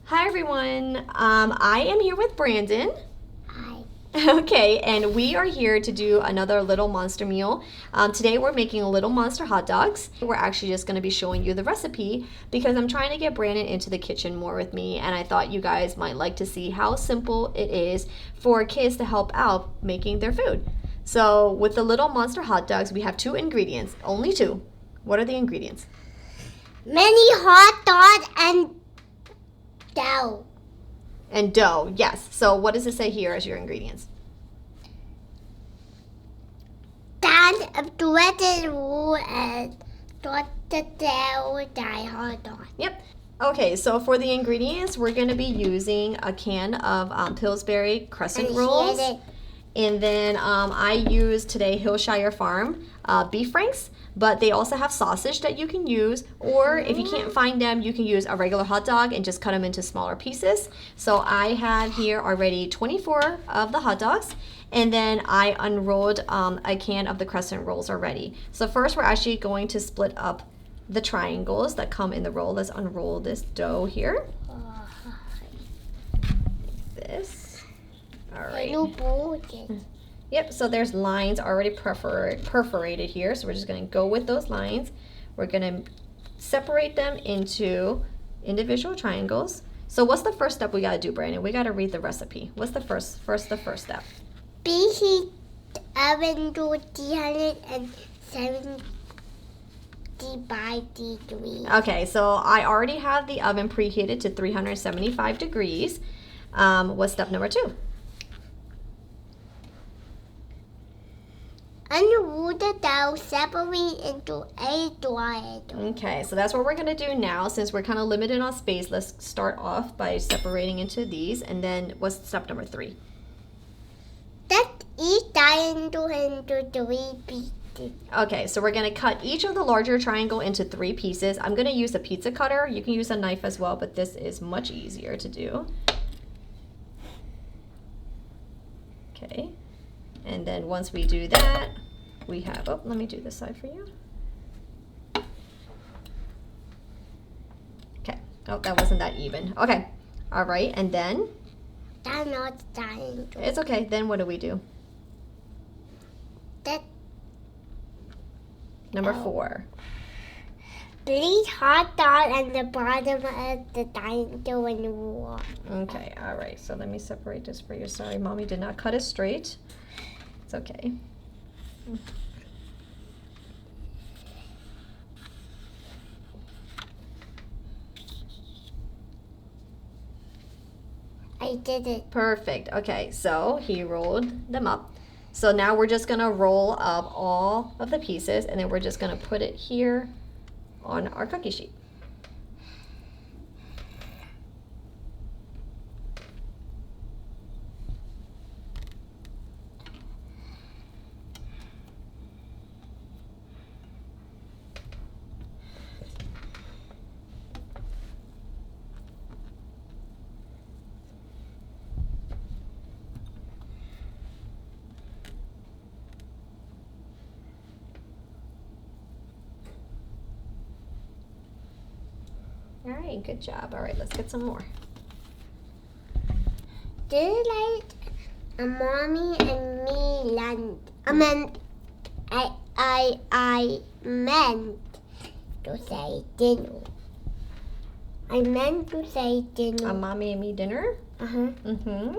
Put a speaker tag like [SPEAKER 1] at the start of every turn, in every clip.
[SPEAKER 1] Hi everyone, I am here with Brandon.
[SPEAKER 2] Hi.
[SPEAKER 1] Okay, and we are here to do another Little Monster meal. Today we're making Little Monster hot dogs. We're actually just going to be showing you the recipe because I'm trying to get Brandon into the kitchen more with me, and I thought you guys might like to see how simple it is for kids to help out making their food. So with the Little Monster hot dogs, we have two ingredients, only two. What are the ingredients?
[SPEAKER 2] Many hot dogs and dough.
[SPEAKER 1] And dough, yes. So what does it say here as your ingredients?
[SPEAKER 2] Then of breaded wool and the dough dye hot dog.
[SPEAKER 1] Yep. Okay, so for the ingredients, we're going to be using a can of Pillsbury crescent rolls. And then I used today Hillshire Farm beef franks, but they also have sausage that you can use, or if you can't find them, you can use a regular hot dog and just cut them into smaller pieces. So I have here already 24 of the hot dogs, and then I unrolled a can of the crescent rolls already. So first we're actually going to split up the triangles that come in the roll. Let's unroll this dough here. This. All right. Yep, so there's lines already perforated here, so we're just going to go with those lines. We're going to separate them into individual triangles. So what's the first step we got to do, Brandon? We got to read the recipe. What's the first step?
[SPEAKER 2] Preheat oven to 375 degrees.
[SPEAKER 1] Okay, so I already have the oven preheated to 375 degrees. What's step number 2?
[SPEAKER 2] Unroll the dough, separate into 8 triangles.
[SPEAKER 1] Okay, so that's what we're going to do now. Since we're kind of limited on space, let's start off by separating into these. And then what's step number 3?
[SPEAKER 2] Cut each triangle into 3 pieces.
[SPEAKER 1] Okay, so we're going to cut each of the larger triangle into 3 pieces. I'm going to use a pizza cutter. You can use a knife as well, but this is much easier to do. Okay. And then once we do that, we have, oh, let me do this side for you. Okay. Oh, that wasn't that even. Okay. All right. And then?
[SPEAKER 2] That's not triangle.
[SPEAKER 1] It's okay. Then what do we do?
[SPEAKER 2] That
[SPEAKER 1] Number 4.
[SPEAKER 2] Place hot dog on the bottom of the triangle and roll.
[SPEAKER 1] Okay. All right. So let me separate this for you. Sorry, Mommy did not cut it straight. It's okay.
[SPEAKER 2] I did it.
[SPEAKER 1] Perfect. Okay, so he rolled them up. So now we're just going to roll up all of the pieces, and then we're just going to put it here on our cookie sheet. All right, good job. All right, let's get some more.
[SPEAKER 2] Did like a mommy and me land? I meant I meant to say dinner. I meant to say dinner.
[SPEAKER 1] A mommy and me dinner?
[SPEAKER 2] Uh-huh.
[SPEAKER 1] Mm-hmm.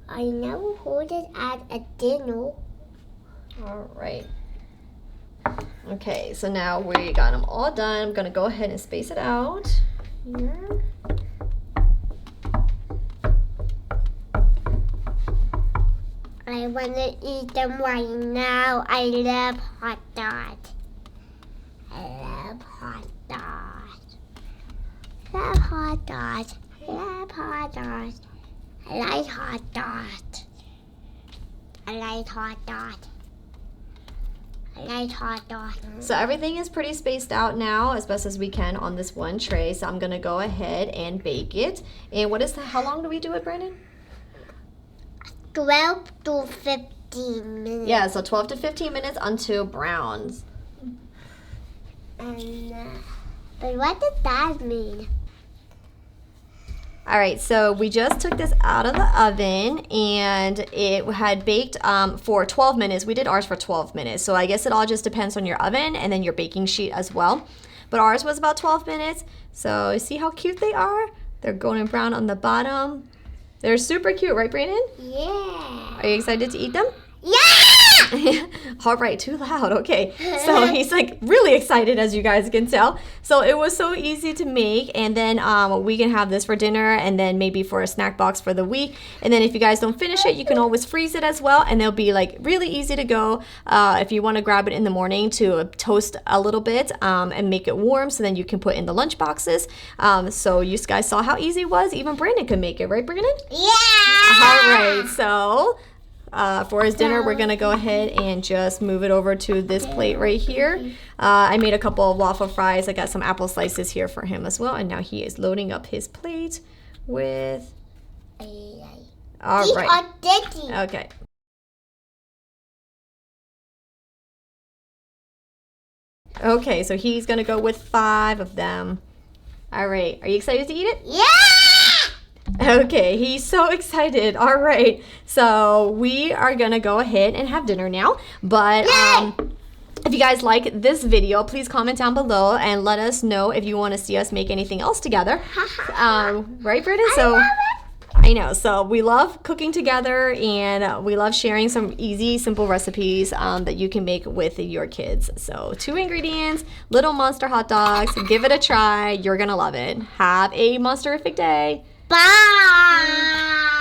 [SPEAKER 2] I never heard it at a dinner.
[SPEAKER 1] All right. Okay, so now we got them all done. I'm going to go ahead and space it out here.
[SPEAKER 2] I want to eat them right now. I love hot dogs. I love hot dogs. Love hot dogs. Love hot dogs. I like hot dogs. I like hot dogs. I like hot dogs.
[SPEAKER 1] So everything is pretty spaced out now as best as we can on this one tray. So I'm going to go ahead and bake it. And how long do we do it, Brandon?
[SPEAKER 2] 12 to 15 minutes.
[SPEAKER 1] Yeah, so 12 to 15 minutes until browns.
[SPEAKER 2] And But what does that mean?
[SPEAKER 1] All right, so we just took this out of the oven and it had baked for 12 minutes. We did ours for 12 minutes. So I guess it all just depends on your oven and then your baking sheet as well. But ours was about 12 minutes. So see how cute they are? They're golden brown on the bottom. They're super cute, right, Brandon?
[SPEAKER 2] Yeah.
[SPEAKER 1] Are you excited to eat them?
[SPEAKER 2] Yeah!
[SPEAKER 1] All right, too loud. Okay. So he's like really excited, as you guys can tell. So it was so easy to make. And then we can have this for dinner and then maybe for a snack box for the week. And then if you guys don't finish it, you can always freeze it as well. And they'll be like really easy to go if you want to grab it in the morning to toast a little bit and make it warm. So then you can put in the lunch boxes. So you guys saw how easy it was. Even Brandon could make it, right, Brandon?
[SPEAKER 2] Yeah!
[SPEAKER 1] All right. So for his dinner, we're gonna go ahead and just move it over to this plate right here. I made a couple of waffle fries. I got some apple slices here for him as well. And now he is loading up his plate with... All
[SPEAKER 2] These
[SPEAKER 1] right.
[SPEAKER 2] are dirty.
[SPEAKER 1] Okay. Okay, so he's gonna go with 5 of them. All right, are you excited to eat it?
[SPEAKER 2] Yeah!
[SPEAKER 1] Okay, he's so excited. All right, so we are gonna go ahead and have dinner now. But if you guys like this video, please comment down below and let us know if you want to see us make anything else together. Right, Britta? So I know. So we love cooking together and we love sharing some easy, simple recipes that you can make with your kids. So 2 ingredients, Little Monster hot dogs. Give it a try. You're gonna love it. Have a monster-ific day.
[SPEAKER 2] Bye!